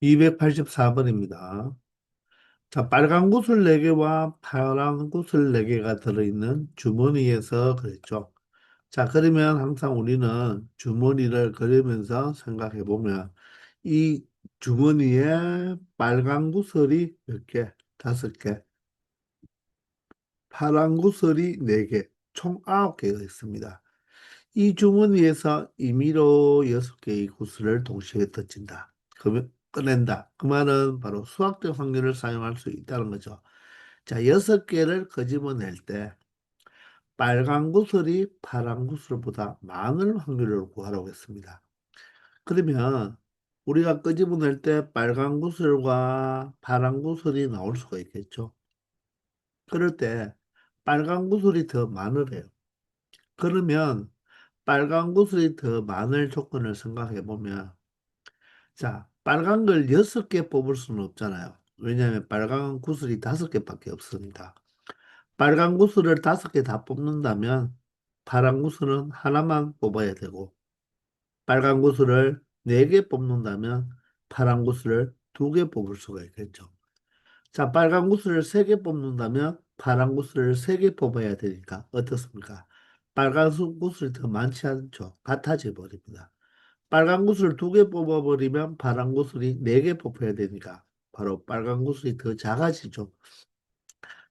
284번입니다. 자, 빨간 구슬 4개와 파란 구슬 4개가 들어있는 주머니에서 그랬죠. 자, 그러면 항상 우리는 주머니를 그리면서 생각해 보면 이 주머니에 빨간 구슬이 몇 개? 5개. 파란 구슬이 4개. 총 9개가 있습니다. 이 주머니에서 임의로 6개의 구슬을 동시에 던진다. 그러면 꺼낸다. 그 말은 바로 수학적 확률을 사용할 수 있다는 거죠. 자, 6개를 끄집어낼 때 빨간 구슬이 파란 구슬보다 많을 확률을 구하라고 했습니다. 그러면 우리가 끄집어낼 때 빨간 구슬과 파란 구슬이 나올 수가 있겠죠. 그럴 때 빨간 구슬이 더 많으래요. 그러면 빨간 구슬이 더 많을 조건을 생각해 보면 자, 빨간 걸 6개 뽑을 수는 없잖아요. 왜냐하면 빨간 구슬이 5개밖에 없으니까. 빨간 구슬을 5개 다 뽑는다면 파란 구슬은 하나만 뽑아야 되고 빨간 구슬을 4개 뽑는다면 파란 구슬을 2개 뽑을 수가 있겠죠. 자, 빨간 구슬을 3개 뽑는다면 파란 구슬을 3개 뽑아야 되니까 어떻습니까? 빨간 구슬이 더 많지 않죠. 같아져 버립니다. 빨간 구슬을 2개 뽑아버리면 파란 구슬이 4개 뽑혀야 되니까 바로 빨간 구슬이 더 작아지죠.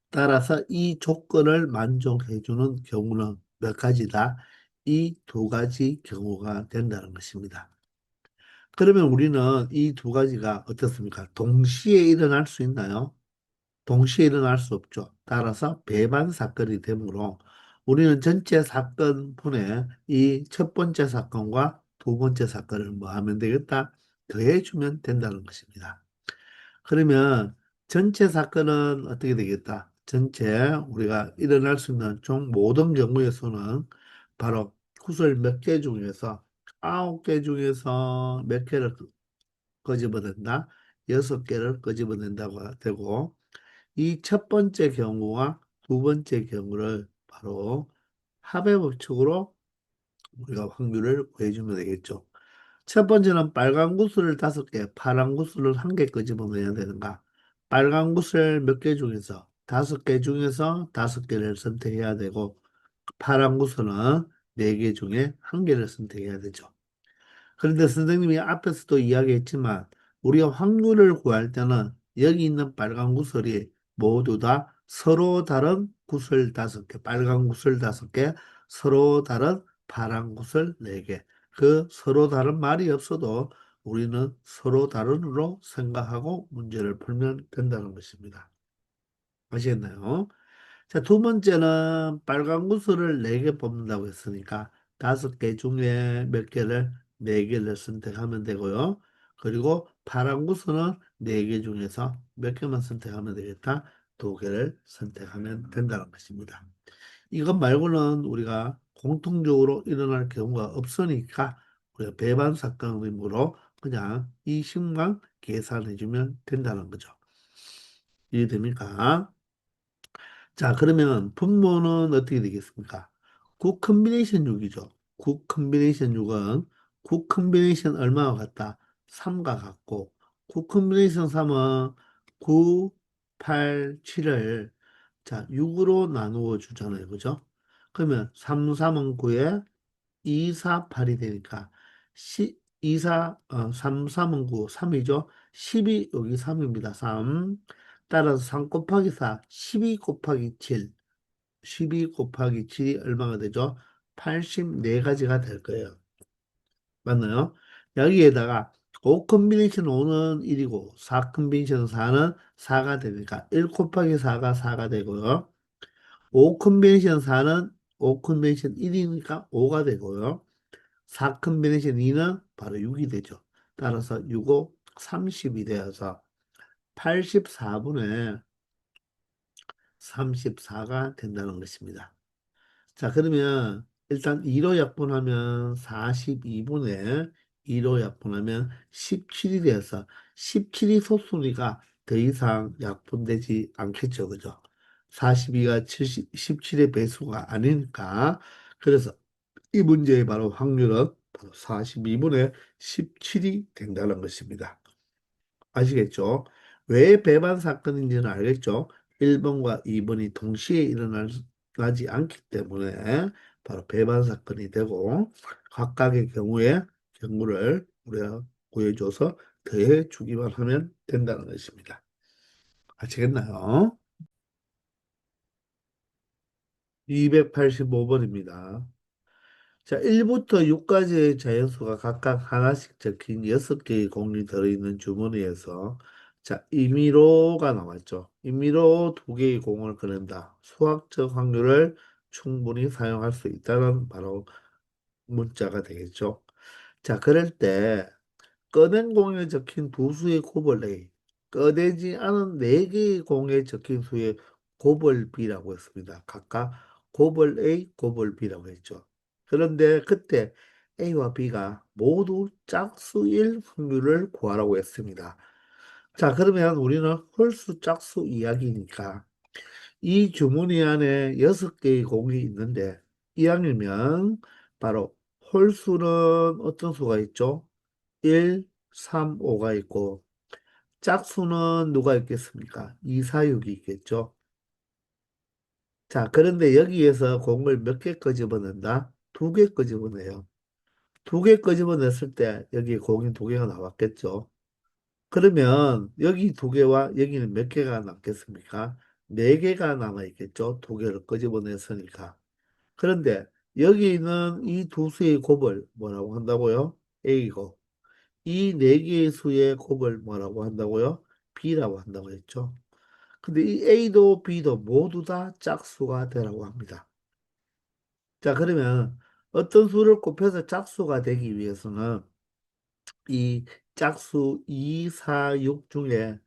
따라서 이 조건을 만족해주는 경우는 몇 가지다? 이 2가지 경우가 된다는 것입니다. 그러면 우리는 이 2가지가 어떻습니까? 동시에 일어날 수 있나요? 동시에 일어날 수 없죠. 따라서 배반 사건이 되므로 우리는 전체 사건분에 이 첫 번째 사건과 두 번째 사건을 뭐 하면 되겠다? 더해주면 된다는 것입니다. 그러면 전체 사건은 어떻게 되겠다? 전체 우리가 일어날 수 있는 총 모든 경우에서는 바로 구슬 몇 개 중에서 9개 중에서 몇 개를 끄집어낸다? 6개를 끄집어낸다고 되고 이 첫 번째 경우와 두 번째 경우를 바로 합의 법칙으로 우리가 확률을 구해주면 되겠죠. 첫 번째는 빨간 구슬을 5개, 파란 구슬을 1개 끄집어내야 되는가? 빨간 구슬 몇 개 중에서 5개 중에서 5개를 선택해야 되고 파란 구슬은 4개 중에 1개를 선택해야 되죠. 그런데 선생님이 앞에서도 이야기했지만 우리가 확률을 구할 때는 여기 있는 빨간 구슬이 모두 다 서로 다른 구슬 5개, 빨간 구슬 5개, 서로 다른 파란 구슬 4개. 그 서로 다른 말이 없어도 우리는 서로 다른으로 생각하고 문제를 풀면 된다는 것입니다. 아시겠나요? 자, 두 번째는 빨간 구슬을 4개 뽑는다고 했으니까 5개 중에 몇 개를 4개를 선택하면 되고요. 그리고 파란 구슬은 4개 중에서 몇 개만 선택하면 되겠다. 2개를 선택하면 된다는 것입니다. 이것 말고는 우리가 공통적으로 일어날 경우가 없으니까 우리가 배반 사건으로 그냥 이 식만 계산해주면 된다는 거죠. 이해됩니까? 자, 그러면 분모는 어떻게 되겠습니까? 9 컨비네이션 6이죠. 9 컨비네이션 6은 9 컨비네이션 얼마와 같다? 3과 같고 9 컨비네이션 3은 9, 8, 7을 자, 6으로 나누어 주잖아요. 그죠? 그러면 3, 3은 9에 2, 4, 8이 되니까 2, 4, 3, 3은 9, 3이죠. 10이 여기 3입니다. 3. 따라서 3 곱하기 4, 12 곱하기 7. 12 곱하기 7이 얼마가 되죠? 84가지가 될 거예요. 맞나요? 여기에다가 5 컨비네이션 5는 1이고 4 컨비네이션 4는 4가 되니까 1 곱하기 4가 4가 되고요. 5 컨비네이션 4는 5 컨비네이션 1이니까 5가 되고요. 4 컨비네이션 2는 바로 6이 되죠. 따라서 6, 5, 30이 되어서 84분의 34가 된다는 것입니다. 자, 그러면 일단 2로 약분하면 42분의 2로 약분하면 17이 되어서 17이 소수니까 더 이상 약분되지 않겠죠. 그죠? 42가 17의 배수가 아니니까. 그래서 이 문제의 바로 확률은 바로 42분의 17이 된다는 것입니다. 아시겠죠? 왜 배반 사건인지는 알겠죠? 1번과 2번이 동시에 일어나지 않기 때문에 바로 배반 사건이 되고 각각의 경우를 우리가 구해줘서 더해 주기만 하면 된다는 것입니다. 아시겠나요? 285번입니다. 자, 1부터 6까지의 자연수가 각각 하나씩 적힌 6개의 공이 들어있는 주머니에서 자, 임의로가 나왔죠. 임의로 2개의 공을 꺼낸다. 수학적 확률을 충분히 사용할 수 있다는 바로 문자가 되겠죠. 자, 그럴 때 꺼낸 공에 적힌 두 수의 곱을 A, 꺼내지 않은 네 개의 공에 적힌 수의 곱을 B라고 했습니다. 각각 곱을 A, 곱을 B라고 했죠. 그런데 그때 A와 B가 모두 짝수일 확률을 구하라고 했습니다. 자, 그러면 우리는 홀수 짝수 이야기니까 이 주머니 안에 6개의 공이 있는데 이왕이면 바로 홀수는 어떤 수가 있죠? 1, 3, 5가 있고 짝수는 누가 있겠습니까? 2, 4, 6이 있겠죠. 자, 그런데 여기에서 공을 몇 개 끄집어낸다? 2개 끄집어내요. 2개 끄집어냈을 때 여기 공이 2개가 나왔겠죠. 그러면 여기 2개와 여기는 몇 개가 남겠습니까? 4개가 남아있겠죠. 2개를 끄집어냈으니까. 그런데 여기 있는 이 두 수의 곱을 뭐라고 한다고요? A고 이 네 개의 수의 곱을 뭐라고 한다고요? B라고 한다고 했죠. 근데 이 A도 B도 모두 다 짝수가 되라고 합니다. 자, 그러면 어떤 수를 곱해서 짝수가 되기 위해서는 이 짝수 2, 4, 6 중에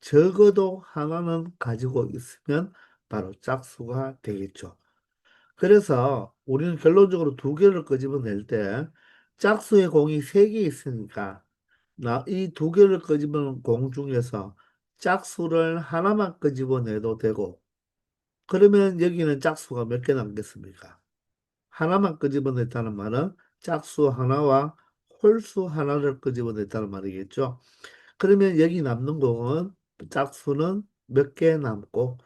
적어도 하나는 가지고 있으면 바로 짝수가 되겠죠. 그래서 우리는 결론적으로 2개를 끄집어낼 때 짝수의 공이 3개 있으니까 이 2개를 끄집어낸 공 중에서 짝수를 하나만 끄집어내도 되고 그러면 여기는 짝수가 몇 개 남겠습니까? 하나만 끄집어냈다는 말은 짝수 하나와 홀수 하나를 끄집어냈다는 말이겠죠. 그러면 여기 남는 공은 짝수는 몇 개 남고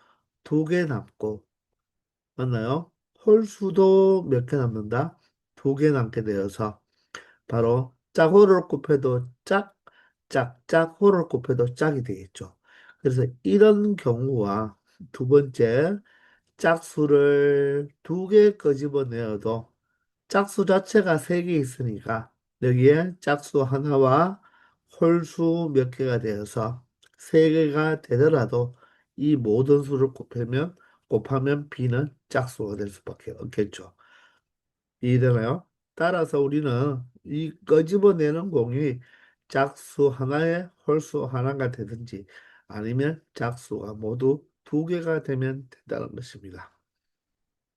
2개 남고 맞나요? 홀수도 몇 개 남는다? 2개 남게 되어서 바로 짝호를 곱해도 짝, 짝호를 곱해도 짝이 되겠죠. 그래서 이런 경우와 두 번째 짝수를 2개 끄집어내어도 짝수 자체가 3개 있으니까 여기에 짝수 하나와 홀수 몇 개가 되어서 3개가 되더라도 이 모든 수를 곱하면 B는 짝수가 될 수밖에 없겠죠. 이해되나요? 따라서 우리는 이 끄집어내는 공이 짝수 하나에 홀수 하나가 되든지 아니면 짝수가 모두 2개가 되면 된다는 것입니다.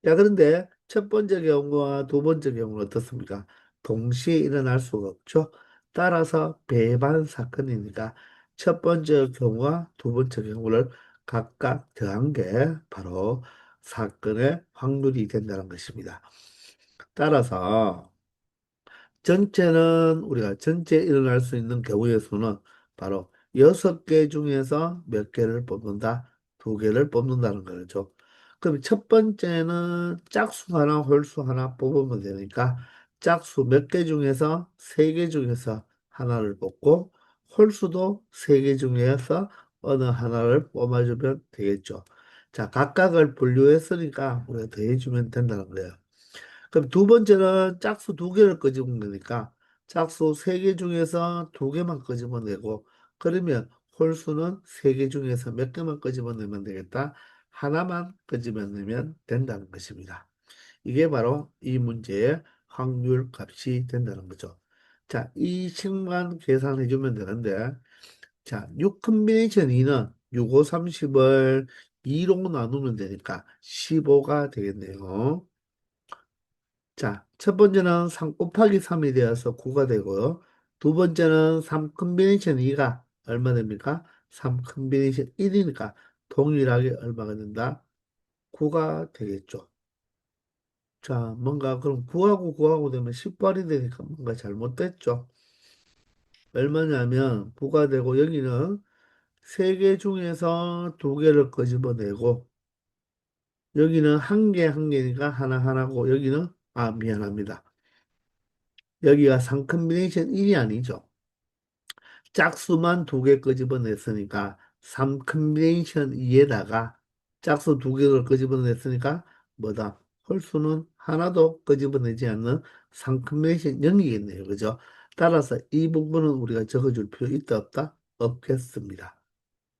자, 그런데 첫 번째 경우와 두 번째 경우는 어떻습니까? 동시에 일어날 수가 없죠. 따라서 배반 사건이니까 첫 번째 경우와 두 번째 경우를 각각 더한 게 바로 사건의 확률이 된다는 것입니다. 따라서 전체는 우리가 전체 일어날 수 있는 경우의 수는 바로 6개 중에서 몇 개를 뽑는다? 2개를 뽑는다는 거죠. 그럼 첫 번째는 짝수 하나, 홀수 하나 뽑으면 되니까 짝수 몇 개 중에서 3개 중에서 하나를 뽑고 홀수도 3개 중에서 어느 하나를 뽑아주면 되겠죠. 자, 각각을 분류했으니까 우리가 더해주면 된다는 거예요. 그럼 두 번째는 짝수 2개를 끄집어내니까 짝수 3개 중에서 2개만 끄집어내고 그러면 홀수는 3개 중에서 몇 개만 끄집어내면 되겠다. 하나만 끄집어내면 된다는 것입니다. 이게 바로 이 문제의 확률 값이 된다는 거죠. 자, 이 식만 계산해 주면 되는데 자, 6 컨비네이션 2는 6, 5, 30을 2로 나누면 되니까 15가 되겠네요. 자, 첫 번째는 3 곱하기 3이 되어서 9가 되고요. 두 번째는 3 컨비네이션 2가 얼마 됩니까? 3 컨비네이션 1이니까 동일하게 얼마가 된다? 9가 되겠죠. 자, 뭔가 그럼 9하고 9하고 되면 18이 되니까 뭔가 잘못됐죠. 얼마냐면 부가되고 여기는 세 개 중에서 두 개를 끄집어내고 여기는 한 개 한 개니까 하나하나고 여기는 미안합니다. 여기가 3컨비네이션 1이 아니죠. 짝수만 두 개 끄집어냈으니까 3컨비네이션 2에다가 짝수 두 개를 끄집어냈으니까 뭐다? 홀수는 하나도 끄집어내지 않는 3컨비네이션 0이겠네요. 그죠? 따라서 이 부분은 우리가 적어줄 필요 있다 없다? 없겠습니다.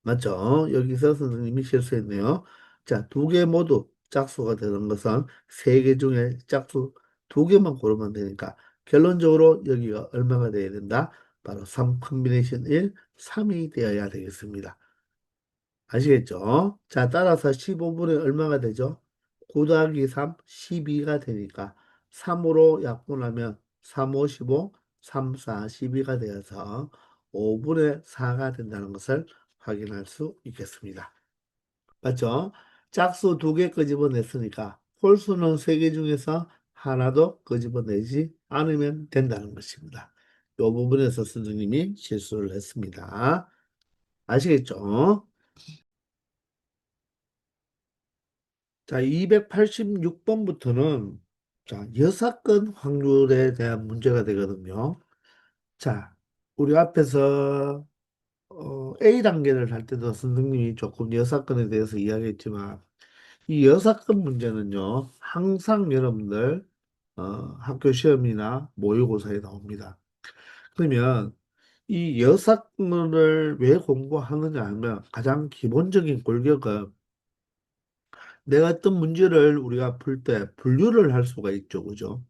맞죠? 여기서 선생님이 실수했네요. 자, 두 개 모두 짝수가 되는 것은 세 개 중에 짝수 두 개만 고르면 되니까 결론적으로 여기가 얼마가 돼야 된다? 바로 3 컨비네이션 1, 3이 되어야 되겠습니다. 아시겠죠? 자, 따라서 15분의 얼마가 되죠? 9 더하기 3, 12가 되니까 3으로 약분하면 3, 5, 15, 3, 4, 12가 되어서 5분의 4가 된다는 것을 확인할 수 있겠습니다. 맞죠? 짝수 두 개 끄집어냈으니까 홀수는 세 개 중에서 하나도 끄집어내지 않으면 된다는 것입니다. 이 부분에서 선생님이 실수를 했습니다. 아시겠죠? 자, 286번부터는 자, 여사건 확률에 대한 문제가 되거든요. 자, 우리 앞에서 A 단계를 할 때도 선생님이 조금 여사건에 대해서 이야기했지만 이 여사건 문제는요, 항상 여러분들 학교 시험이나 모의고사에 나옵니다. 그러면 이 여사건을 왜 공부하느냐 하면 가장 기본적인 골격은 내가 어떤 문제를 우리가 풀 때 분류를 할 수가 있죠. 그죠?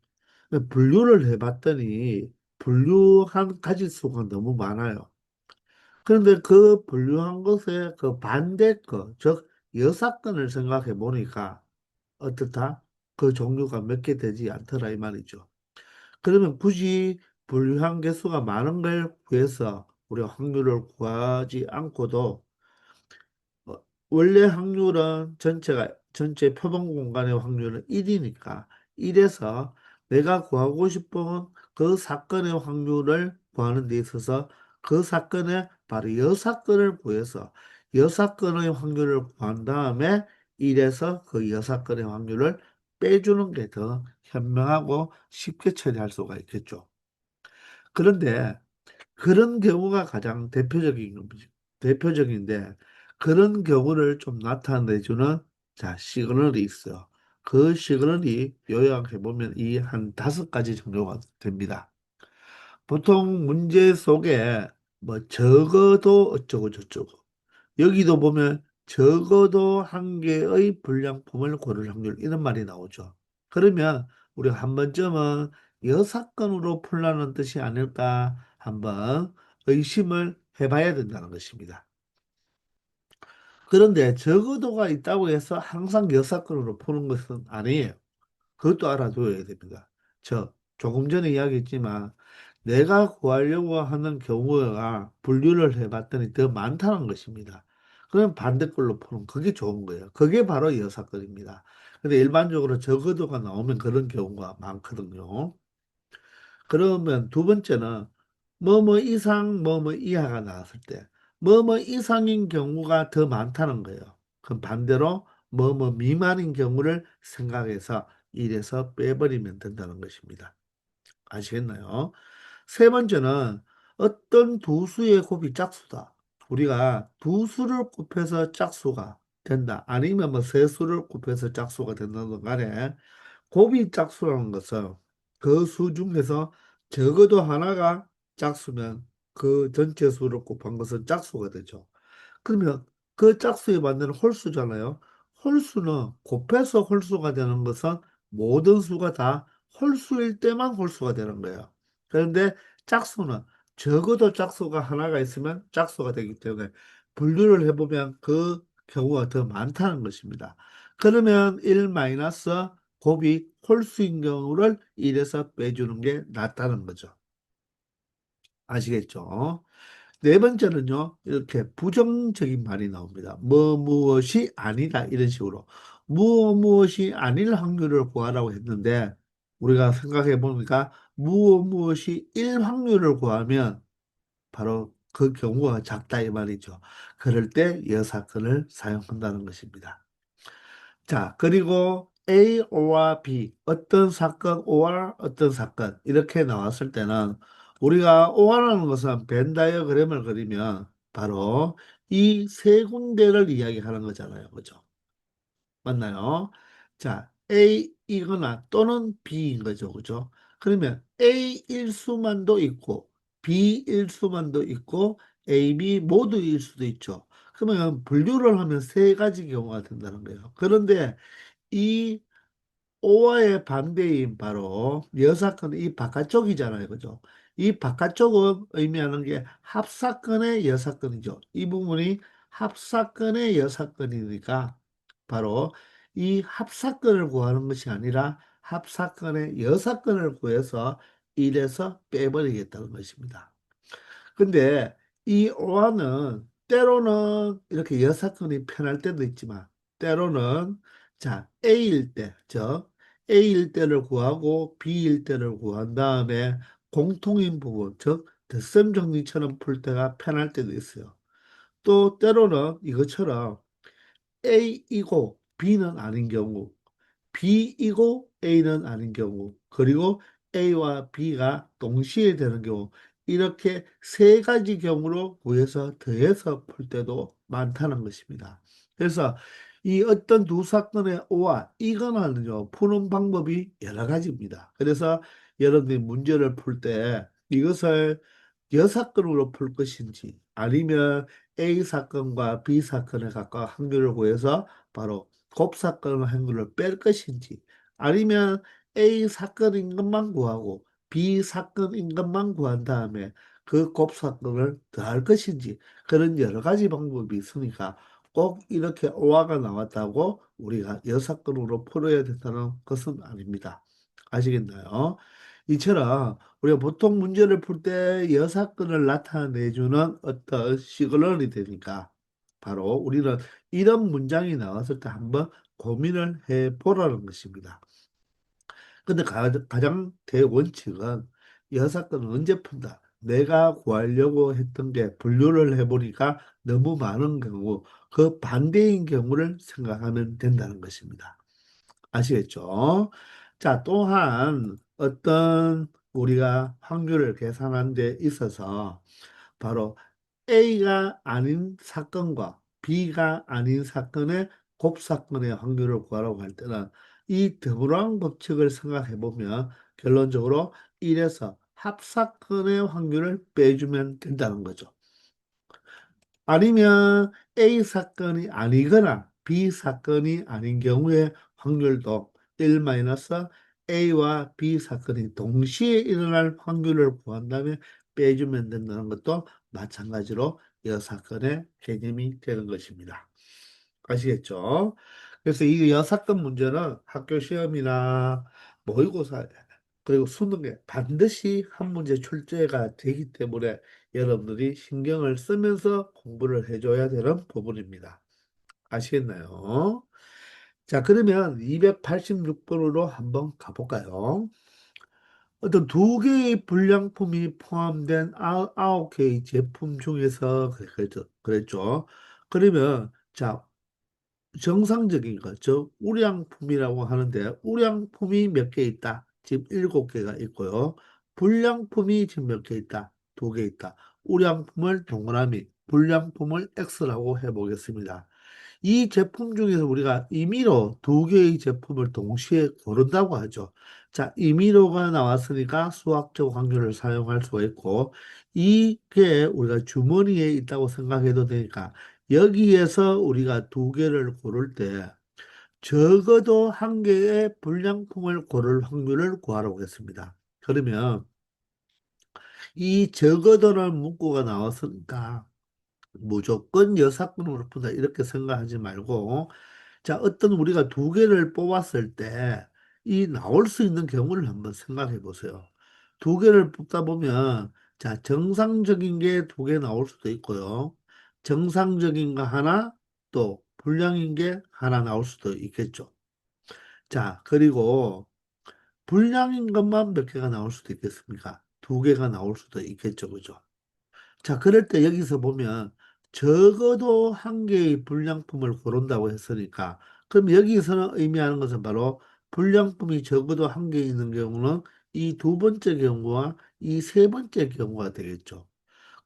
분류를 해봤더니 분류한 가지수가 너무 많아요. 그런데 그 분류한 것의 그 반대 것, 즉 여사건을 생각해 보니까 어떻다? 그 종류가 몇 개 되지 않더라 이 말이죠. 그러면 굳이 분류한 개수가 많은 걸 구해서 우리가 확률을 구하지 않고도 어, 원래 확률은 전체 표본 공간의 확률은 1이니까 1에서 내가 구하고 싶은 그 사건의 확률을 구하는 데 있어서 그 사건의 바로 여사건을 구해서 여사건의 확률을 구한 다음에 1에서 그 여사건의 확률을 빼주는 게 더 현명하고 쉽게 처리할 수가 있겠죠. 그런데 그런 경우가 가장 대표적인데, 그런 경우를 좀 나타내주는, 자, 시그널이 있어요. 그 시그널이 요약해보면 이 한 5가지 정도가 됩니다. 보통 문제 속에 뭐 적어도 어쩌고 저쩌고, 여기도 보면 적어도 한 개의 불량품을 고를 확률, 이런 말이 나오죠. 그러면 우리가 한 번쯤은 여사건으로 풀라는 뜻이 아닐까 한번 의심을 해봐야 된다는 것입니다. 그런데 적어도가 있다고 해서 항상 여사건으로 푸는 것은 아니에요. 그것도 알아둬야 됩니다. 조금 전에 이야기했지만 내가 구하려고 하는 경우가 분류를 해봤더니 더 많다는 것입니다. 그럼 반대 걸로 푸는 그게 좋은 거예요. 그게 바로 여사건입니다. 근데 일반적으로 적어도가 나오면 그런 경우가 많거든요. 그러면 두 번째는 뭐뭐 이상 뭐뭐 이하가 나왔을 때 뭐뭐 이상인 경우가 더 많다는 거예요. 그럼 반대로 뭐뭐 미만인 경우를 생각해서 1에서 빼버리면 된다는 것입니다. 아시겠나요? 세 번째는 어떤 두 수의 곱이 짝수다. 우리가 두 수를 곱해서 짝수가 된다. 아니면 뭐 세 수를 곱해서 짝수가 된다든 간에 곱이 짝수라는 것은 그 수 중에서 적어도 하나가 짝수면 그 전체 수를 곱한 것은 짝수가 되죠. 그러면 그 짝수에 맞는 홀수잖아요. 홀수는 곱해서 홀수가 되는 것은 모든 수가 다 홀수일 때만 홀수가 되는 거예요. 그런데 짝수는 적어도 짝수가 하나가 있으면 짝수가 되기 때문에 분류를 해보면 그 경우가 더 많다는 것입니다. 그러면 1 마이너스 곱이 홀수인 경우를 1에서 빼주는 게 낫다는 거죠. 아시겠죠? 네 번째는요, 이렇게 부정적인 말이 나옵니다. 무엇이 아니다. 이런 식으로. 무엇이 아닐 확률을 구하라고 했는데, 우리가 생각해 보니까 무엇이 일 확률을 구하면 바로 그 경우가 작다 이 말이죠. 그럴 때 여사건을 사용한다는 것입니다. 자, 그리고 A와 B, 어떤 사건 or 어떤 사건 이렇게 나왔을 때는 우리가 or라는 것은 벤 다이어그램을 그리면 바로 이 세 군데를 이야기하는 거잖아요. 그죠? 맞나요? 자, A이거나 또는 B인 거죠. 그죠? 그러면 A 일수만도 있고 B 일수만도 있고 A, B 모두일 수도 있죠. 그러면 분류를 하면 세 가지 경우가 된다는 거예요. 그런데 이 오와의 반대인 바로 여사건은 이 바깥쪽이잖아요. 그죠? 이 바깥쪽은 의미하는 게 합사건의 여사건이죠. 이 부분이 합사건의 여사건이니까 바로 이 합사건을 구하는 것이 아니라 합사건의 여사건을 구해서 1에서 빼버리겠다는 것입니다. 근데 이 오화는 때로는 이렇게 여사건이 편할 때도 있지만 때로는 자 A일 때, 즉 A일 때를 구하고 B일 때를 구한 다음에 공통인 부분, 즉 덧셈 정리처럼 풀 때가 편할 때도 있어요. 또 때로는 이것처럼 A이고 B는 아닌 경우, B이고 A는 아닌 경우, 그리고 A와 B가 동시에 되는 경우, 이렇게 세 가지 경우로 구해서 더해서 풀 때도 많다는 것입니다. 그래서 이 어떤 두 사건의 오와 이거는요, 푸는 방법이 여러 가지입니다. 그래서 여러분들이 문제를 풀 때 이것을 여사건으로 풀 것인지 아니면 A 사건과 B 사건의 각각 확률을 구해서 바로 곱사건 확률을 뺄 것인지 아니면 A 사건인 것만 구하고 B 사건인 것만 구한 다음에 그 곱사건을 더할 것인지 그런 여러 가지 방법이 있으니까 꼭 이렇게 오화가 나왔다고 우리가 여사건으로 풀어야 된다는 것은 아닙니다. 아시겠나요? 이처럼 우리가 보통 문제를 풀 때 여사건을 나타내주는 어떤 시그널이 되니까 바로 우리는 이런 문장이 나왔을 때 한번 고민을 해 보라는 것입니다. 근데 가장 대원칙은 여사건은 언제 푼다? 내가 구하려고 했던 게 분류를 해보니까 너무 많은 경우, 그 반대인 경우를 생각하면 된다는 것입니다. 아시겠죠? 자, 또한 어떤 우리가 확률을 계산한 데 있어서 바로 A가 아닌 사건과 B가 아닌 사건의 곱사건의 확률을 구하라고 할 때는 이 드브랑 법칙을 생각해 보면 결론적으로 1에서 합사건의 확률을 빼주면 된다는 거죠. 아니면 A 사건이 아니거나 B 사건이 아닌 경우에 확률도 1-A와 B 사건이 동시에 일어날 확률을 구한다면 빼주면 된다는 것도 마찬가지로 이 사건의 개념이 되는 것입니다. 아시겠죠? 그래서 이 여사건 문제는 학교 시험이나 모의고사 그리고 수능에 반드시 한 문제 출제가 되기 때문에 여러분들이 신경을 쓰면서 공부를 해줘야 되는 부분입니다. 아시겠나요? 자, 그러면 286번으로 한번 가볼까요? 어떤 두 개의 불량품이 포함된 9개의 제품 중에서 그랬죠. 그러면 자, 정상적인 것, 즉 우량품이라고 하는데 우량품이 몇 개 있다? 지금 7개가 있고요. 불량품이 지금 몇 개 있다? 2개 있다. 우량품을 동그라미, 불량품을 X라고 해보겠습니다. 이 제품 중에서 우리가 임의로 2개의 제품을 동시에 고른다고 하죠. 자, 임의로가 나왔으니까 수학적 확률을 사용할 수가 있고 이게 우리가 주머니에 있다고 생각해도 되니까 여기에서 우리가 2개를 고를 때 적어도 한 개의 불량품을 고를 확률을 구하라고 했습니다. 그러면 이 적어도는 문구가 나왔으니까 무조건 여사건으로 푼다 이렇게 생각하지 말고 자 어떤 우리가 2개를 뽑았을 때 이 나올 수 있는 경우를 한번 생각해 보세요. 2개를 뽑다 보면 자 정상적인 게 2개 나올 수도 있고요. 정상적인 거 하나 또 불량인 게 하나 나올 수도 있겠죠. 자 그리고 불량인 것만 몇 개가 나올 수도 있겠습니까? 2개가 나올 수도 있겠죠. 그죠? 자, 그럴 때 여기서 보면 적어도 한 개의 불량품을 고른다고 했으니까 그럼 여기서는 의미하는 것은 바로 불량품이 적어도 한 개 있는 경우는 이 두 번째 경우와 이 세 번째 경우가 되겠죠.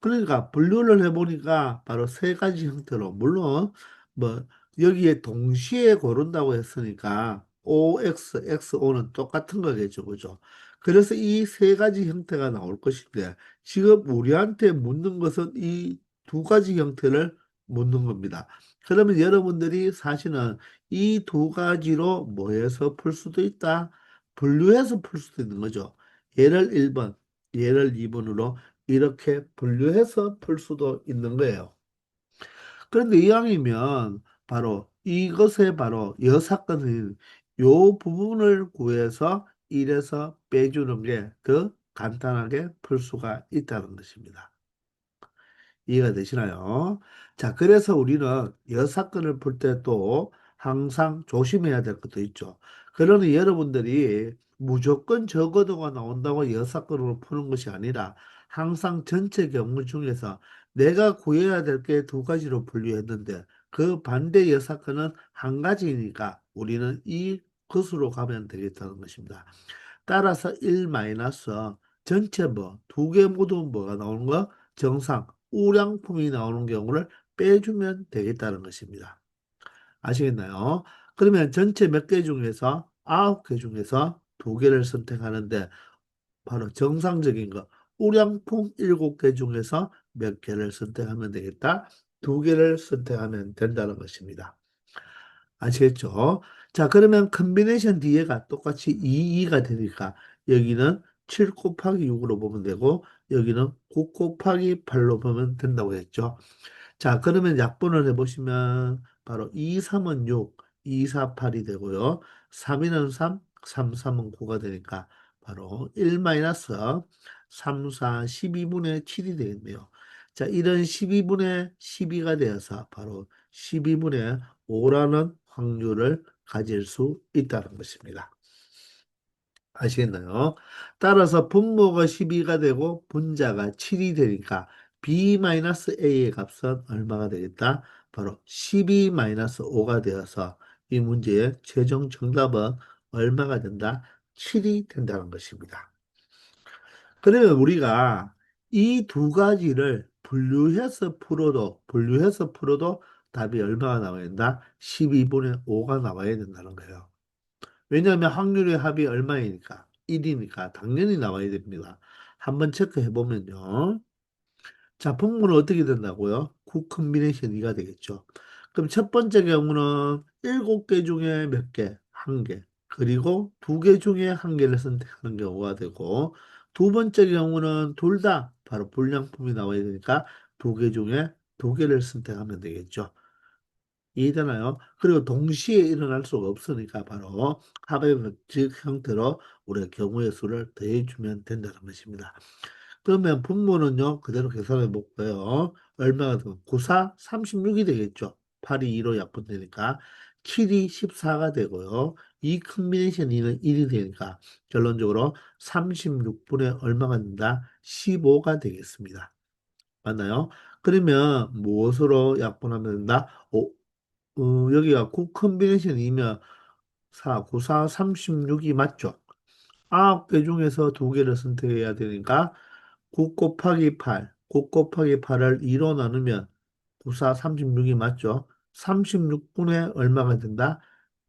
그러니까 분류를 해보니까 바로 세 가지 형태로 물론 뭐 여기에 동시에 고른다고 했으니까 OX, XO는 똑같은 거겠죠. 그죠? 그래서 이 세 가지 형태가 나올 것인데 지금 우리한테 묻는 것은 이 두 가지 형태를 묻는 겁니다. 그러면 여러분들이 사실은 이 두 가지로 뭐 해서 풀 수도 있다. 분류해서 풀 수도 있는 거죠. 얘를 1번, 얘를 2번으로 이렇게 분류해서 풀 수도 있는 거예요. 그런데 이왕이면 바로 이것의 바로 여사건인 요 부분을 구해서 1에서 빼주는 게 더 간단하게 풀 수가 있다는 것입니다. 이해가 되시나요? 자, 그래서 우리는 여사건을 풀 때 또 항상 조심해야 될 것도 있죠. 그러니 여러분들이 무조건 적어도가 나온다고 여사건으로 푸는 것이 아니라 항상 전체 경우 중에서 내가 구해야 될 게 두 가지로 분류했는데 그 반대 여사건은 한 가지니까 우리는 이 것으로 가면 되겠다는 것입니다. 따라서 1 마이너스 전체 뭐 두 개 모두 뭐가 나오는 거 정상 우량품이 나오는 경우를 빼주면 되겠다는 것입니다. 아시겠나요? 그러면 전체 몇 개 중에서 9개 중에서 두 개를 선택하는데 바로 정상적인 거 우량품 7개 중에서 몇 개를 선택하면 되겠다? 두 개를 선택하면 된다는 것입니다. 아시겠죠? 자, 그러면 컨비네이션 뒤에가 똑같이 2가 되니까 여기는 7 곱하기 6으로 보면 되고 여기는 9 곱하기 8로 보면 된다고 했죠. 자, 그러면 약분을 해보시면 바로 2, 3은 6, 2, 4, 8이 되고요. 3, 2는 3, 3, 3은 9가 되니까 바로 1 마이너스 3, 4, 12분의 7이 되겠네요. 자, 이런 12분의 12가 되어서 바로 12분의 5라는 확률을 가질 수 있다는 것입니다. 아시겠나요? 따라서 분모가 12가 되고 분자가 7이 되니까 b-a의 값은 얼마가 되겠다? 바로 12-5가 되어서 이 문제의 최종 정답은 얼마가 된다? 7이 된다는 것입니다. 그러면 우리가 이 두 가지를 분류해서 풀어도 답이 얼마가 나와야 된다? 12분의 5가 나와야 된다는 거예요. 왜냐하면 확률의 합이 얼마이니까? 1이니까 당연히 나와야 됩니다. 한번 체크해 보면요. 자, 분모는 어떻게 된다고요? 구 컨비네이션 2가 되겠죠. 그럼 첫 번째 경우는 7개 중에 몇 개? 한 개. 그리고 두 개 중에 한 개를 선택하는 경우가 되고 두 번째 경우는 둘 다 바로 불량품이 나와야 되니까 두 개 중에 두 개를 선택하면 되겠죠. 이해되나요? 그리고 동시에 일어날 수가 없으니까 바로 합의 법칙 형태로 우리가 경우의 수를 더해주면 된다는 것입니다. 그러면 분모는요, 그대로 계산해 볼까요? 얼마가 더? 94, 36이 되겠죠. 8이 2로 약분되니까 7이 14가 되고요. 이 컨비네이션 2는 1이 되니까 결론적으로 36분의 얼마가 된다? 15가 되겠습니다. 맞나요? 그러면 무엇으로 약분하면 된다? 여기가 9 컨비네이션이면 4, 9, 4, 36이 맞죠? 9개 중에서 두 개를 선택해야 되니까 9 곱하기 8, 9 곱하기 8을 2로 나누면 9, 4, 36이 맞죠? 36분의 얼마가 된다?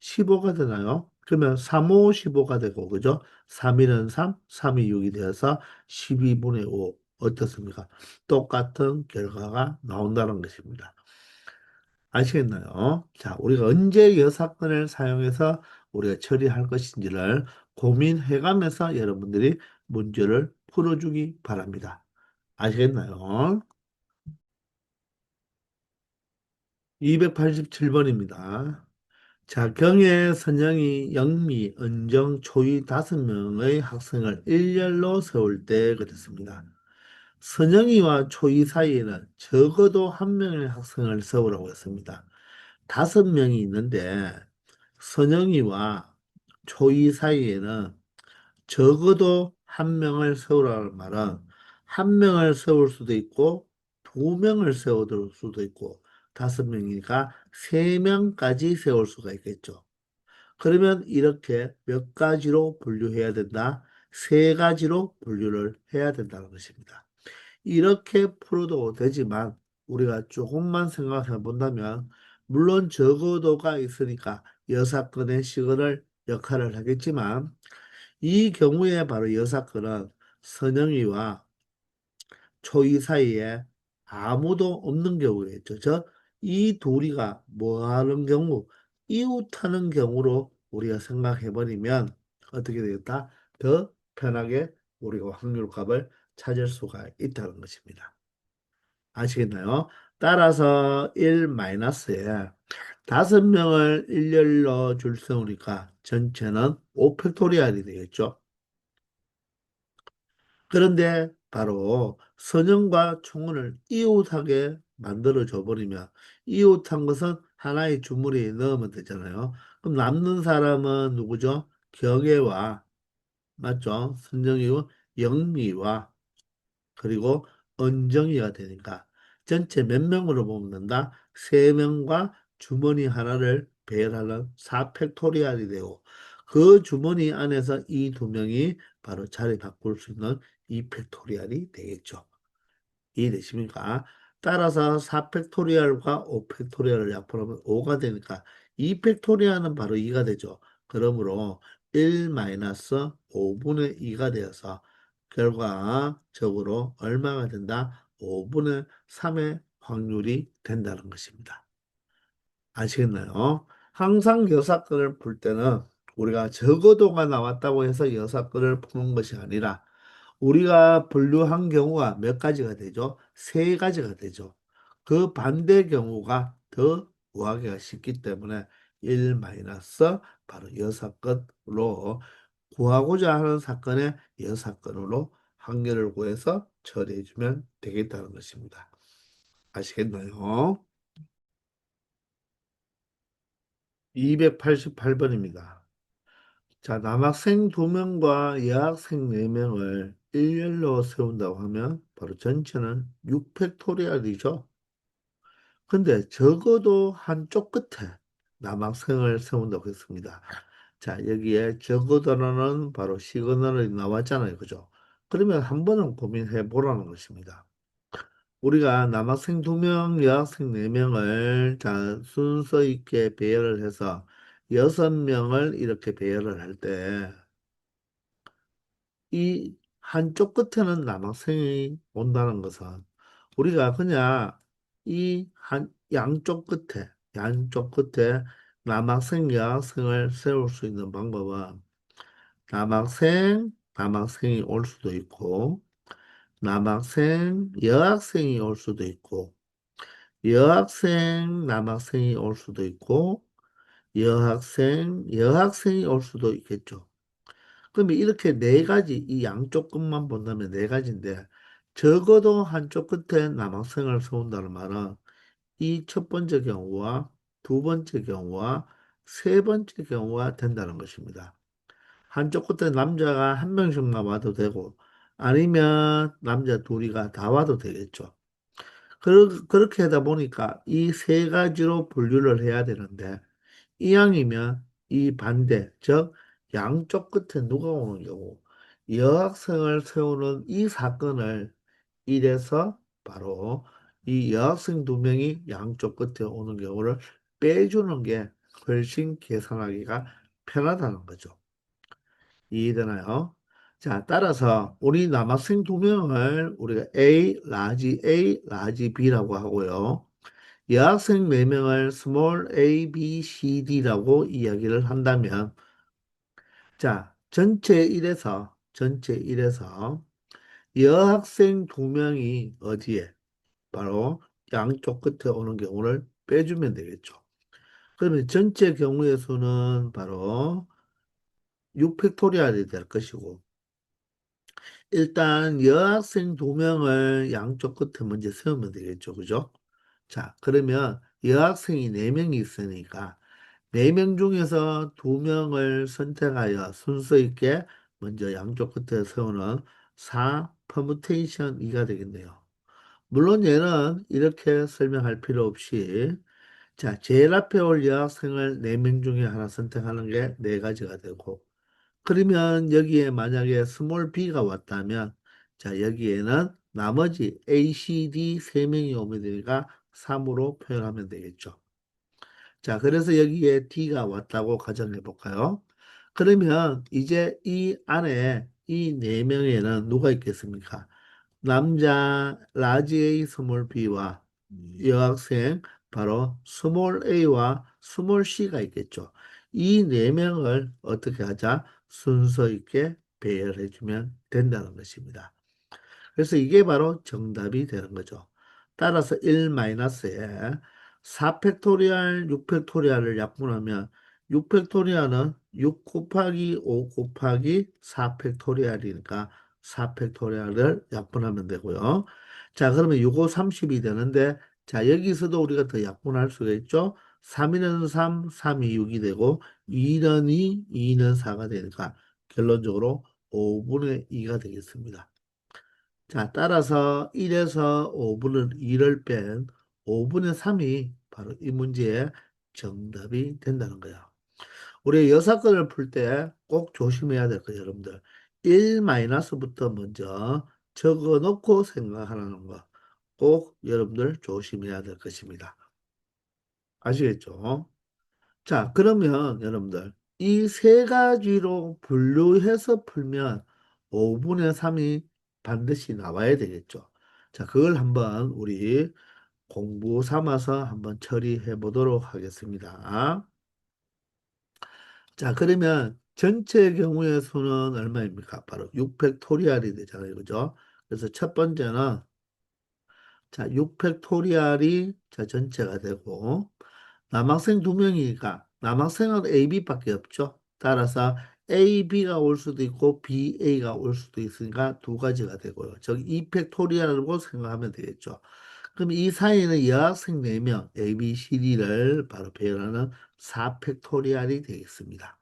15가 되나요? 그러면 3, 5, 15가 되고, 그죠? 3, 1은 3, 3이 6이 되어서 12분의 5. 어떻습니까? 똑같은 결과가 나온다는 것입니다. 아시겠나요? 자, 우리가 언제 이 사건을 사용해서 우리가 처리할 것인지를 고민해가면서 여러분들이 문제를 풀어주기 바랍니다. 아시겠나요? 287번입니다. 자, 경혜, 선영이, 영미, 은정, 초이 5명의 학생을 일렬로 세울 때 그랬습니다. 선영이와 초이 사이에는 적어도 한 명의 학생을 세우라고 했습니다. 5명이 있는데 선영이와 초이 사이에는 적어도 한 명을 세우라는 말은 한 명을 세울 수도 있고 2명을 세워둘 수도 있고, 5명이니까 3명까지 세울 수가 있겠죠. 그러면 이렇게 몇 가지로 분류해야 된다? 3가지로 분류를 해야 된다는 것입니다. 이렇게 풀어도 되지만 우리가 조금만 생각해 본다면 물론 적어도가 있으니까 여사건의 시건을 역할을 하겠지만 이 경우에 바로 여사건은 선영이와 초이 사이에 아무도 없는 경우겠죠. 이 둘이가 뭐 하는 경우, 이웃하는 경우로 우리가 생각해 버리면 어떻게 되겠다? 더 편하게 우리가 확률값을 찾을 수가 있다는 것입니다. 아시겠나요? 따라서 1 마이너스에 5명을 일렬로 줄 세우니까 전체는 5팩토리얼이 되겠죠. 그런데 바로 선형과 총은을 이웃하게 만들어 줘 버리면 이웃한 것은 하나의 주머니에 넣으면 되잖아요. 그럼 남는 사람은 누구죠? 경애와 맞죠? 선정이고 영미와 그리고 언정이가 되니까 전체 몇 명으로 뽑는다? 3명과 주머니 하나를 배열하는 4팩토리얼이 되고 그 주머니 안에서 이 2명이 바로 자리 바꿀 수 있는 2팩토리얼이 되겠죠. 이해되십니까? 따라서 4팩토리얼과 5팩토리얼을 약분하면 5가 되니까 2팩토리얼은 바로 2가 되죠. 그러므로 1-5분의 2가 되어서 결과적으로 얼마가 된다? 5분의 3의 확률이 된다는 것입니다. 아시겠나요? 항상 여사건을 풀 때는 우리가 적어도가 나왔다고 해서 여사건을 푸는 것이 아니라 우리가 분류한 경우가 몇 가지가 되죠? 3가지가 되죠. 그 반대 경우가 더 구하기가 쉽기 때문에 1 마이너스 바로 여사건으로 구하고자 하는 사건의 여사건으로 확률을 구해서 처리해 주면 되겠다는 것입니다. 아시겠나요? 288번입니다. 자, 남학생 2명과 여학생 4명을 일렬로 세운다고 하면 바로 전체는 6팩토리얼이죠. 근데 적어도 한쪽 끝에 남학생을 세운다고 했습니다. 자, 여기에 적어도라는 바로 시그널이 나왔잖아요. 그죠? 그러면 한 번은 고민해 보라는 것입니다. 우리가 남학생 2명, 여학생 4명을 자, 순서 있게 배열을 해서 6명을 이렇게 배열을 할 때, 이 한쪽 끝에는 남학생이 온다는 것은 우리가 그냥 양쪽 끝에 남학생, 여학생을 세울 수 있는 방법은 남학생이 올 수도 있고, 여학생이 올 수도 있고, 남학생이 올 수도 있고, 여학생이 올 수도 있겠죠. 그러면 이렇게 4가지, 이 양쪽 끝만 본다면 4가지인데, 적어도 한쪽 끝에 남학생을 세운다는 말은 이 첫 번째 경우와 두 번째 경우와 세 번째 경우가 된다는 것입니다. 한쪽 끝에 남자가 한 명씩만 와도 되고, 아니면 남자 둘이가 다 와도 되겠죠. 그렇게 하다 보니까 이 3가지로 분류를 해야 되는데, 이왕이면 이 반대, 즉 양쪽 끝에 누가 오는 경우 여학생을 세우는 이 사건을 이래서 바로 이 여학생 2명이 양쪽 끝에 오는 경우를 빼주는 게 훨씬 계산하기가 편하다는 거죠. 이해되나요? 자, 따라서 우리 남학생 2명을 우리가 A, 라지 B라고 하고요. 여학생 4명을 small a, b, c, d라고 이야기를 한다면 자, 전체 1에서 여학생 2명이 어디에? 바로 양쪽 끝에 오는 경우를 빼주면 되겠죠. 그러면 전체 경우의 수는 바로 6팩토리얼이 될 것이고 일단 여학생 2명을 양쪽 끝에 먼저 세우면 되겠죠. 그죠? 자, 그러면 여학생이 4명이 있으니까 4명 중에서 2명을 선택하여 순서 있게 먼저 양쪽 끝에 세우는 4 퍼무테이션 2가 되겠네요. 물론 얘는 이렇게 설명할 필요 없이 자, 제일 앞에 올 여학생을 4명 중에 하나 선택하는 게 4가지가 되고 그러면 여기에 만약에 스몰 b가 왔다면 자, 여기에는 나머지 A, C, D 3명이 오면 되니까 3으로 표현하면 되겠죠. 자, 그래서 여기에 D가 왔다고 가정해 볼까요? 그러면 이제 이 안에 이 4명에는 누가 있겠습니까? 남자 라지 A 스몰 B와 여학생 바로 스몰 A와 스몰 C가 있겠죠. 이 4명을 어떻게 하자? 순서 있게 배열해주면 된다는 것입니다. 그래서 이게 바로 정답이 되는 거죠. 따라서 1-에 4팩토리얼, 6팩토리얼을 약분하면 6팩토리얼은 6 곱하기 5 곱하기 4팩토리얼이니까 4팩토리얼을 약분하면 되고요. 자, 그러면 6, 5, 30이 되는데 자, 여기서도 우리가 더 약분할 수가 있죠. 3는 3, 3이 6이 되고 2는 2, 2는 4가 되니까 결론적으로 5분의 2가 되겠습니다. 자, 따라서 1에서 5분의 2를 뺀 5분의 3이 바로 이 문제의 정답이 된다는 거예요. 우리 여사건을 풀 때 꼭 조심해야 될 거예요, 여러분들. 1-부터 먼저 적어 놓고 생각하는 거 꼭 여러분들 조심해야 될 것입니다. 아시겠죠? 자, 그러면 여러분들 이 세 가지로 분류해서 풀면 5분의 3이 반드시 나와야 되겠죠. 자, 그걸 한번 우리 공부 삼아서 한번 처리해 보도록 하겠습니다. 자, 그러면 전체 경우의 수는 얼마입니까? 바로 6팩토리얼이 되잖아요. 그죠? 그래서 첫 번째는 자, 6팩토리얼이 자, 전체가 되고 남학생 2명이니까 남학생은 AB밖에 없죠. 따라서 AB가 올 수도 있고 BA가 올 수도 있으니까 2가지가 되고요. 즉 2팩토리얼이라고 생각하면 되겠죠. 그럼 이 사이에는 여학생 4명 A, B, C, D를 바로 배열하는 4팩토리얼이 되겠습니다.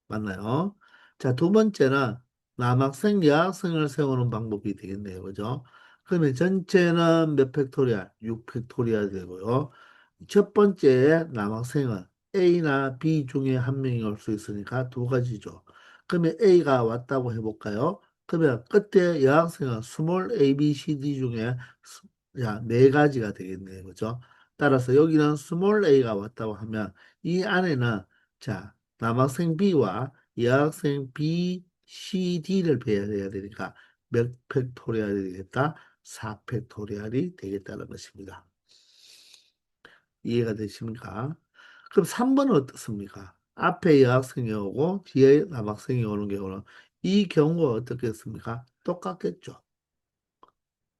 맞나요? 자, 두 번째는 남학생, 여학생을 세우는 방법이 되겠네요. 그죠? 그러면 전체는 몇 팩토리얼? 6팩토리얼 되고요. 첫 번째 남학생은 A나 B 중에 한 명이 올 수 있으니까 2가지죠. 그러면 A가 왔다고 해볼까요? 그러면 끝에 여학생은 스몰 A, B, C, D 중에 야, 4가지가 되겠네요. 그죠? 따라서 여기는 스몰 A가 왔다고 하면 이 안에는 자, 남학생 B와 여학생 B, C, D를 배열해야 되니까 몇 팩토리얼이 되겠다? 4팩토리얼이 되겠다는 것입니다. 이해가 되십니까? 그럼 3번은 어떻습니까? 앞에 여학생이 오고 뒤에 남학생이 오는 경우는 이 경우가 어떻겠습니까? 똑같겠죠.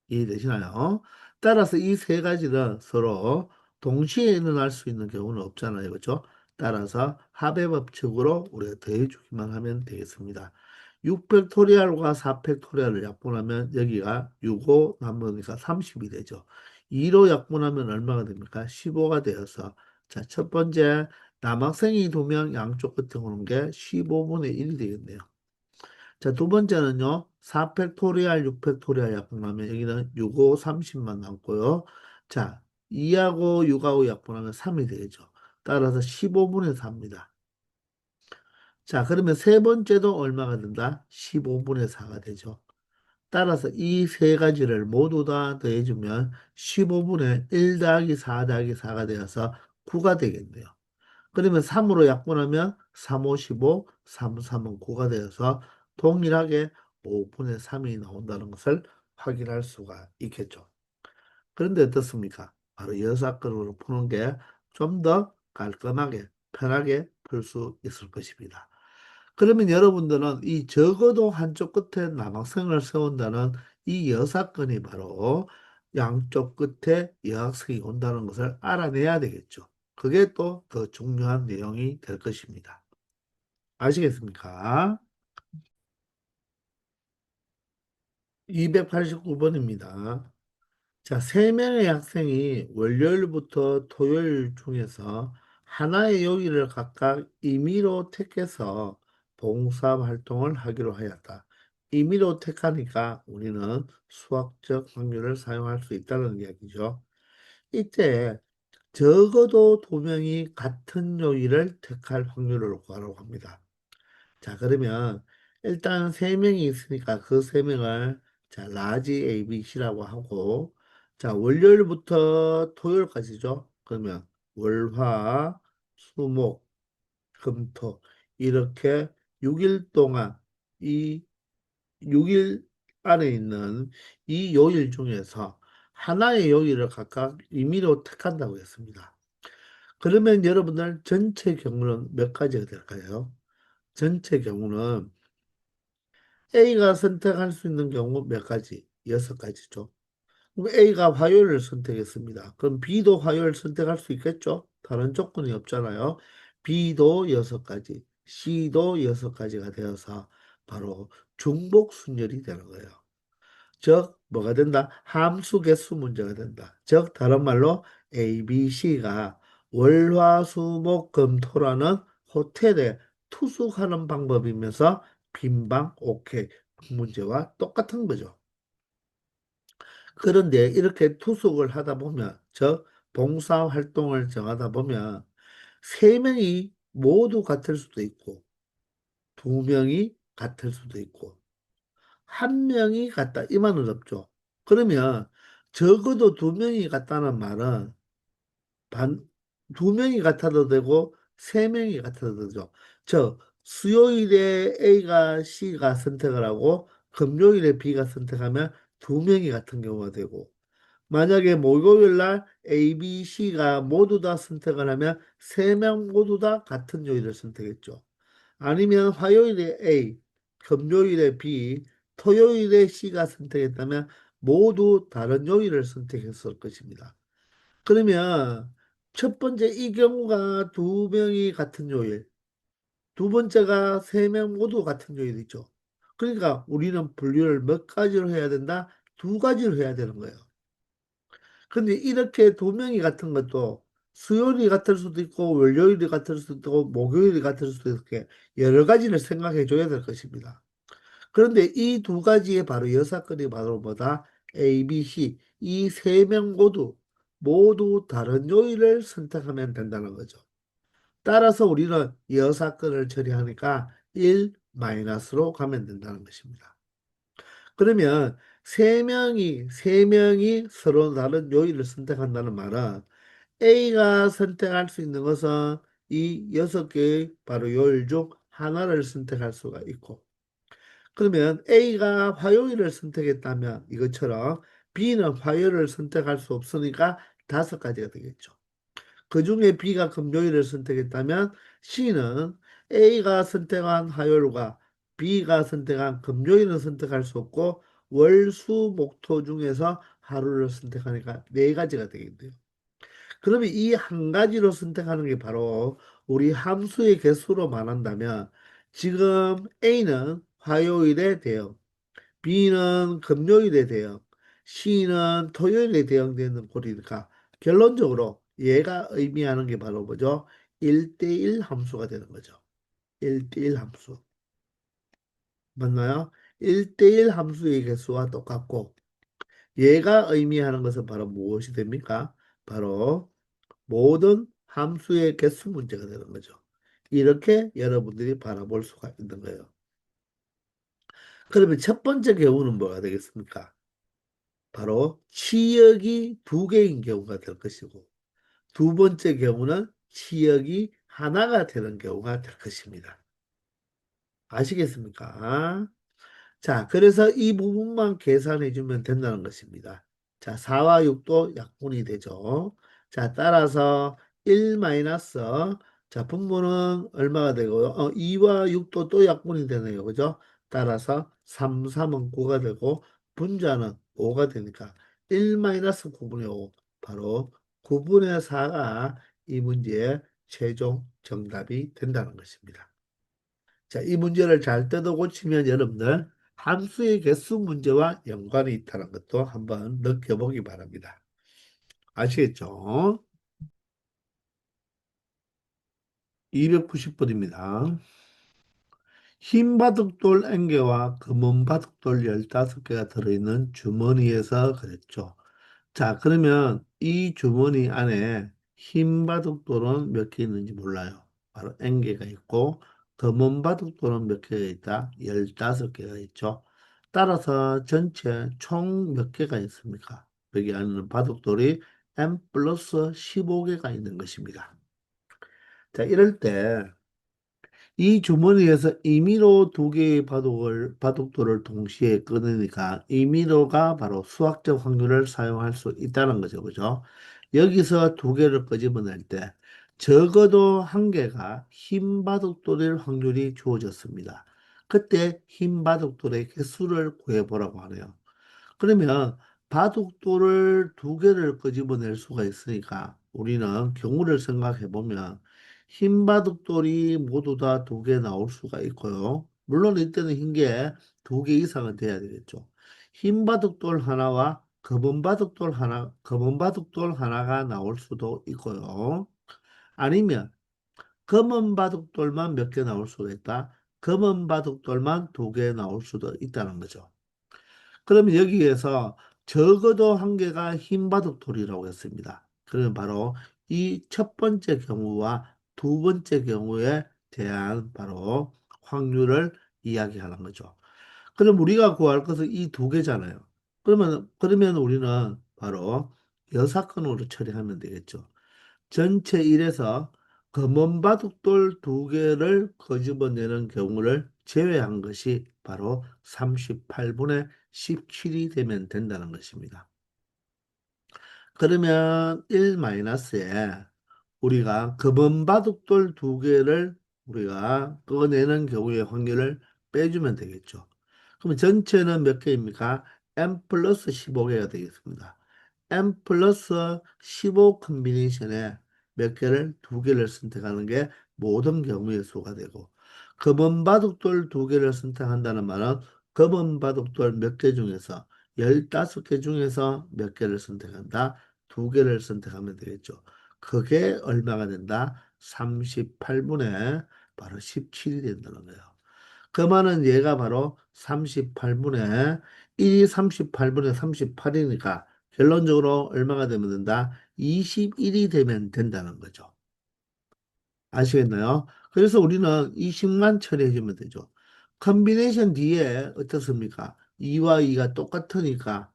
이해되시나요? 따라서 이 세 가지는 서로 동시에 일어날 수 있는 경우는 없잖아요. 그렇죠? 따라서 합의 법칙으로 우리가 더해주기만 하면 되겠습니다. 6팩토리얼과 4팩토리얼을 약분하면 여기가 6, 5 남으니까 30이 되죠. 2로 약분하면 얼마가 됩니까? 15가 되어서 자, 첫 번째 남학생이 2명 양쪽 끝에 오는 게 15분의 1이 되겠네요. 자, 두 번째는요. 4팩토리얼, 6팩토리얼 약분하면 여기는 6, 5, 30만 남고요. 자, 2하고 6하고 약분하면 3이 되죠. 따라서 15분의 4입니다. 자, 그러면 세 번째도 얼마가 된다? 15분의 4가 되죠. 따라서 이 세 가지를 모두 다 더해주면 15분의 1 더하기 4 더하기 4가 되어서 9가 되겠네요. 그러면 3으로 약분하면 3, 5, 15, 3, 3은 9가 되어서 동일하게 5분의 3이 나온다는 것을 확인할 수가 있겠죠. 그런데 어떻습니까? 바로 이 사건으로 푸는 게 좀 더 깔끔하게, 편하게 풀 수 있을 것입니다. 그러면 여러분들은 이 적어도 한쪽 끝에 남학생을 세운다는 이 여사건이 바로 양쪽 끝에 여학생이 온다는 것을 알아내야 되겠죠. 그게 또 더 중요한 내용이 될 것입니다. 아시겠습니까? 289번입니다. 자, 세명의 학생이 월요일부터 토요일 중에서 하나의 요일을 각각 임의로 택해서 봉사 활동을 하기로 하였다. 임의로 택하니까 우리는 수학적 확률을 사용할 수 있다는 이야기죠. 이때 적어도 두 명이 같은 요일을 택할 확률을 구하라고 합니다. 자, 그러면 일단 세 명이 있으니까 그 세 명을 자, 라지 ABC라고 하고 자, 월요일부터 토요일까지죠. 그러면 월화, 수, 목, 금, 토 이렇게 6일 동안 이 6일 안에 있는 이 요일 중에서 하나의 요일을 각각 임의로 택한다고 했습니다. 그러면 여러분들 전체 경우는 몇 가지가 될까요? 전체 경우는 A가 선택할 수 있는 경우 몇 가지? 여섯 가지죠. 그럼 A가 화요일을 선택했습니다. 그럼 B도 화요일 선택할 수 있겠죠? 다른 조건이 없잖아요. B도 여섯 가지, C도 여섯 가지가 되어서 바로 중복 순열이 되는 거예요. 즉, 뭐가 된다? 함수 개수 문제가 된다. 즉, 다른 말로 A, B, C가 월화수목금토라는 호텔에 투숙하는 방법이면서 빈방 오케이 문제와 똑같은 거죠. 그런데 이렇게 투숙을 하다 보면, 즉, 봉사 활동을 정하다 보면, 세 명이 모두 같을 수도 있고, 두 명이 같을 수도 있고, 한 명이 같다. 이 말은 없죠. 그러면 적어도 두 명이 같다는 말은 반, 두 명이 같아도 되고 세 명이 같아도 되죠. 즉, 수요일에 A가 C가 선택을 하고 금요일에 B가 선택하면 두 명이 같은 경우가 되고 만약에 목요일 날 A, B, C가 모두 다 선택을 하면 세 명 모두 다 같은 요일을 선택했죠. 아니면 화요일에 A, 금요일에 B, 토요일에 C가 선택했다면 모두 다른 요일을 선택했을 것입니다. 그러면 첫 번째 이 경우가 두 명이 같은 요일, 두 번째가 세 명 모두 같은 요일이죠. 그러니까 우리는 분류를 몇 가지로 해야 된다? 두 가지로 해야 되는 거예요. 근데 이렇게 두 명이 같은 것도 수요일이 같을 수도 있고 월요일이 같을 수도 있고 목요일이 같을 수도 있게 여러 가지를 생각해 줘야 될 것입니다. 그런데 이 두 가지의 바로 여사건이 바로 뭐다? A, B, C 이 세 명 모두 다른 요일을 선택하면 된다는 거죠. 따라서 우리는 여사건을 처리하니까 1 마이너스로 가면 된다는 것입니다. 그러면 세 명이 서로 다른 요일을 선택한다는 말은 A가 선택할 수 있는 것은 이 여섯 개의 바로 요일 중 하나를 선택할 수가 있고 그러면 A가 화요일을 선택했다면 이것처럼 B는 화요일을 선택할 수 없으니까 다섯 가지가 되겠죠. 그 중에 B가 금요일을 선택했다면 C는 A가 선택한 화요일과 B가 선택한 금요일은 선택할 수 없고 월, 수, 목, 토 중에서 하루를 선택하니까 네 가지가 되겠네요. 그러면 이 한 가지로 선택하는 게 바로 우리 함수의 개수로 말한다면 지금 A는 화요일에 대응, B는 금요일에 대응, C는 토요일에 대응되는 꼴이니까 결론적으로 얘가 의미하는 게 바로 뭐죠? 1대1 함수가 되는 거죠. 1대1 함수. 맞나요? 1대1 함수의 개수와 똑같고 얘가 의미하는 것은 바로 무엇이 됩니까? 바로 모든 함수의 개수 문제가 되는 거죠. 이렇게 여러분들이 바라볼 수가 있는 거예요. 그러면 첫 번째 경우는 뭐가 되겠습니까? 바로 치역이 두 개인 경우가 될 것이고, 두 번째 경우는 치역이 하나가 되는 경우가 될 것입니다. 아시겠습니까? 자, 그래서 이 부분만 계산해 주면 된다는 것입니다. 자, 4와 6도 약분이 되죠. 자, 따라서 1 마이너스, 자, 분모는 얼마가 되고요? 2와 6도 또 약분이 되네요. 그죠? 따라서 3, 3은 9가 되고, 분자는 5가 되니까 1 마이너스 9분의 5, 바로 9분의 4가 이 문제의 최종 정답이 된다는 것입니다. 자, 이 문제를 잘 뜯어 고치면 여러분들 함수의 개수 문제와 연관이 있다는 것도 한번 느껴보기 바랍니다. 아시겠죠? 290번입니다. 흰 바둑돌 N개와 검은 바둑돌 15개가 들어있는 주머니에서 그랬죠. 자, 그러면 이 주머니 안에 흰 바둑돌은 몇 개 있는지 몰라요. 바로 N개가 있고, 검은 바둑돌은 몇 개가 있다? 15개가 있죠. 따라서 전체 총 몇 개가 있습니까? 여기 안에는 바둑돌이 N 플러스 15개가 있는 것입니다. 자, 이럴 때 이 주머니에서 임의로 두 개의 바둑돌을 동시에 꺼내니까 임의로가 바로 수학적 확률을 사용할 수 있다는 거죠. 그죠? 여기서 두 개를 끄집어낼 때 적어도 한 개가 흰 바둑돌일 확률이 주어졌습니다. 그때 흰 바둑돌의 개수를 구해보라고 하네요. 그러면 바둑돌을 두 개를 끄집어낼 수가 있으니까 우리는 경우를 생각해 보면 흰 바둑돌이 모두 다 두 개 나올 수가 있고요. 물론 이때는 흰 게 두 개 이상은 돼야 되겠죠. 흰 바둑돌 하나와 검은 바둑돌 하나가 나올 수도 있고요. 아니면 검은 바둑돌만 몇 개 나올 수가 있다. 검은 바둑돌만 두 개 나올 수도 있다는 거죠. 그러면 여기에서 적어도 한 개가 흰 바둑돌이라고 했습니다. 그러면 바로 이 첫 번째 경우와 두 번째 경우에 대한 바로 확률을 이야기하는 거죠. 그럼 우리가 구할 것은 이 두 개잖아요. 그러면 우리는 바로 여사건으로 처리하면 되겠죠. 전체 1에서 검은 바둑돌 두 개를 거집어내는 경우를 제외한 것이 바로 38분의 17이 되면 된다는 것입니다. 그러면 1-에 우리가 검은 바둑돌 두 개를 우리가 꺼내는 경우의 확률을 빼주면 되겠죠. 그럼 전체는 몇 개입니까? n 플러스 15개가 되겠습니다. n 플러스 15 컨비네이션에 몇 개를 두 개를 선택하는 게 모든 경우의 수가 되고 검은 바둑돌 두 개를 선택한다는 말은 검은 바둑돌 몇 개 중에서 15개 중에서 몇 개를 선택한다? 두 개를 선택하면 되겠죠. 그게 얼마가 된다? 38분의 바로 17이 된다는 거예요. 그 말은 얘가 바로 38분의 1이 38분의 38이니까 결론적으로 얼마가 되면 된다? 21이 되면 된다는 거죠. 아시겠나요? 그래서 우리는 이 식만 처리해주면 되죠. 컨비네이션 뒤에 어떻습니까? 2와 2가 똑같으니까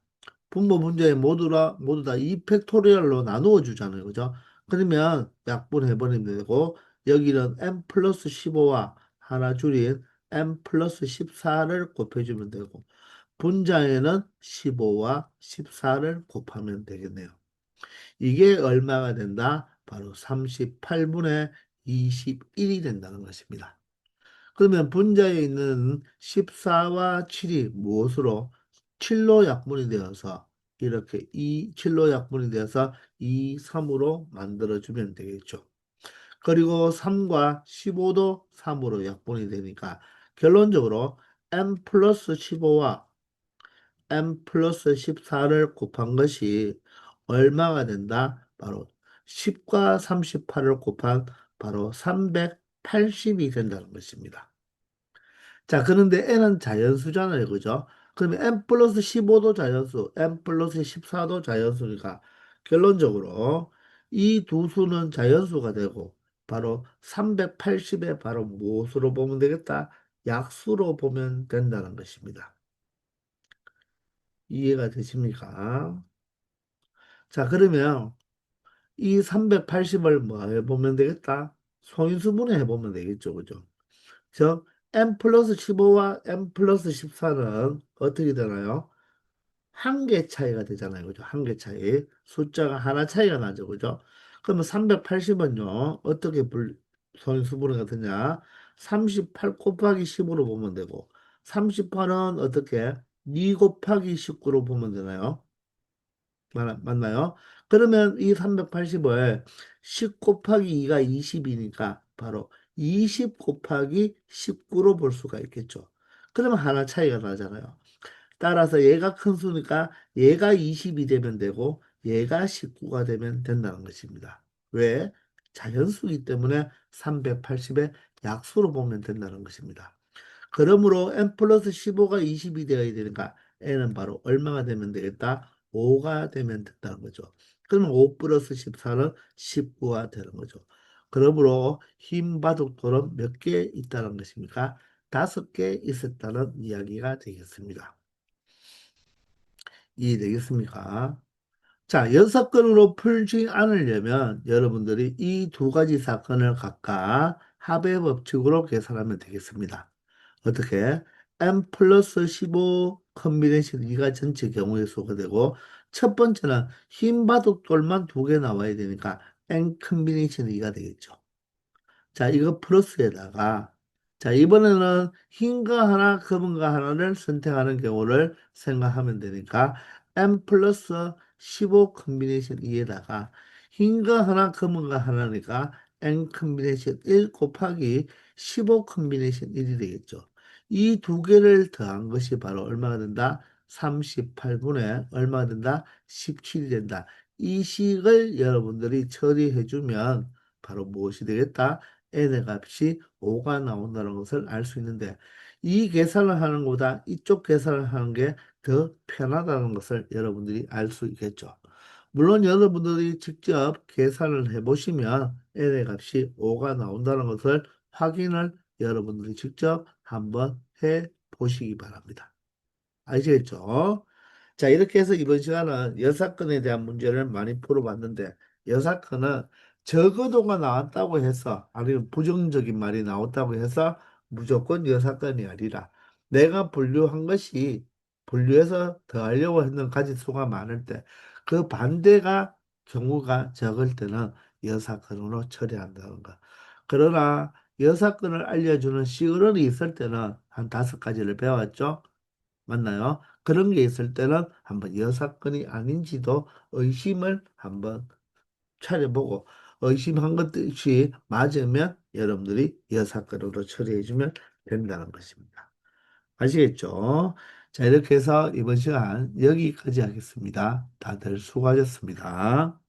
분모 문제에 모두 다 2팩토리얼로 나누어 주잖아요. 그죠? 그러면 약분해버리면 되고 여기는 n 플러스 15와 하나 줄인 n 플러스 14를 곱해주면 되고 분자에는 15와 14를 곱하면 되겠네요. 이게 얼마가 된다? 바로 38분의 21이 된다는 것입니다. 그러면 분자에 있는 14와 7이 무엇으로 7로 약분이 되어서 이렇게 7로 약분이 되어서 2, 3으로 만들어주면 되겠죠. 그리고 3과 15도 3으로 약분이 되니까 결론적으로 n 플러스 15와 n 플러스 14를 곱한 것이 얼마가 된다? 바로 10과 38을 곱한 바로 380이 된다는 것입니다. 자, 그런데 n은 자연수잖아요. 그죠? 그러면 n 플러스 15도 자연수, n 플러스 14도 자연수니까 결론적으로 이 두 수는 자연수가 되고 바로 380에 바로 무엇으로 보면 되겠다? 약수로 보면 된다는 것입니다. 이해가 되십니까? 자, 그러면 이 380을 뭐 해보면 되겠다? 소인수분해 해보면 되겠죠. 그죠? 즉, n 플러스 15와 n 플러스 14는 어떻게 되나요? 한 개 차이가 되잖아요. 그죠? 한 개 차이. 숫자가 하나 차이가 나죠. 그죠? 그러면 380은요, 어떻게 소인수분해가 되냐? 38 곱하기 10으로 보면 되고, 38은 어떻게? 2 곱하기 19로 보면 되나요? 맞나요? 그러면 이 380을 10 곱하기 2가 20이니까 바로 20 곱하기 19로 볼 수가 있겠죠. 그러면 하나 차이가 나잖아요. 따라서 얘가 큰 수니까 얘가 20이 되면 되고 얘가 19가 되면 된다는 것입니다. 왜? 자연수이기 때문에 380의 약수로 보면 된다는 것입니다. 그러므로 n 플러스 15가 20이 되어야 되니까 n은 바로 얼마가 되면 되겠다? 5가 되면 된다는 거죠. 그러면 5 플러스 14는 19가 되는 거죠. 그러므로 흰 바둑돌은 몇 개 있다는 것입니까? 5개 있었다는 이야기가 되겠습니다. 이해되겠습니까? 자, 6건으로 풀지 않으려면 여러분들이 이 두 가지 사건을 각각 합의 법칙으로 계산하면 되겠습니다. 어떻게? n 플러스 15 컨비네이션 2가 전체 경우의 수가 되고 첫 번째는 흰 바둑돌만 2개 나와야 되니까 n 컨비네이션 2가 되겠죠. 자, 이거 플러스에다가, 자, 이번에는 흰 거 하나, 검은 거 하나를 선택하는 경우를 생각하면 되니까, n 플러스 15 컨비네이션 2에다가, 흰 거 하나, 검은 거 하나니까, n 컨비네이션 1 곱하기 15 컨비네이션 1이 되겠죠. 이 두 개를 더한 것이 바로 얼마가 된다? 38분의 얼마가 된다? 17이 된다. 이 식을 여러분들이 처리해주면 바로 무엇이 되겠다? n의 값이 5가 나온다는 것을 알 수 있는데 이 계산을 하는 것보다 이쪽 계산을 하는 게 더 편하다는 것을 여러분들이 알 수 있겠죠. 물론 여러분들이 직접 계산을 해보시면 n의 값이 5가 나온다는 것을 확인을 여러분들이 직접 한번 해 보시기 바랍니다. 아시겠죠? 자, 이렇게 해서 이번 시간은 여사건에 대한 문제를 많이 풀어봤는데, 여사건은 적어도가 나왔다고 해서, 아니면 부정적인 말이 나왔다고 해서 무조건 여사건이 아니라, 내가 분류한 것이 분류해서 더하려고 했는 가지수가 많을 때, 그 반대가 경우가 적을 때는 여사건으로 처리한다는 거. 그러나 여사건을 알려주는 시그널이 있을 때는 한 5가지를 배웠죠. 맞나요? 그런 게 있을 때는 한번 여사건이 아닌지도 의심을 한번 차려보고 의심한 것이 맞으면 여러분들이 여사건으로 처리해주면 된다는 것입니다. 아시겠죠? 자, 이렇게 해서 이번 시간 여기까지 하겠습니다. 다들 수고하셨습니다.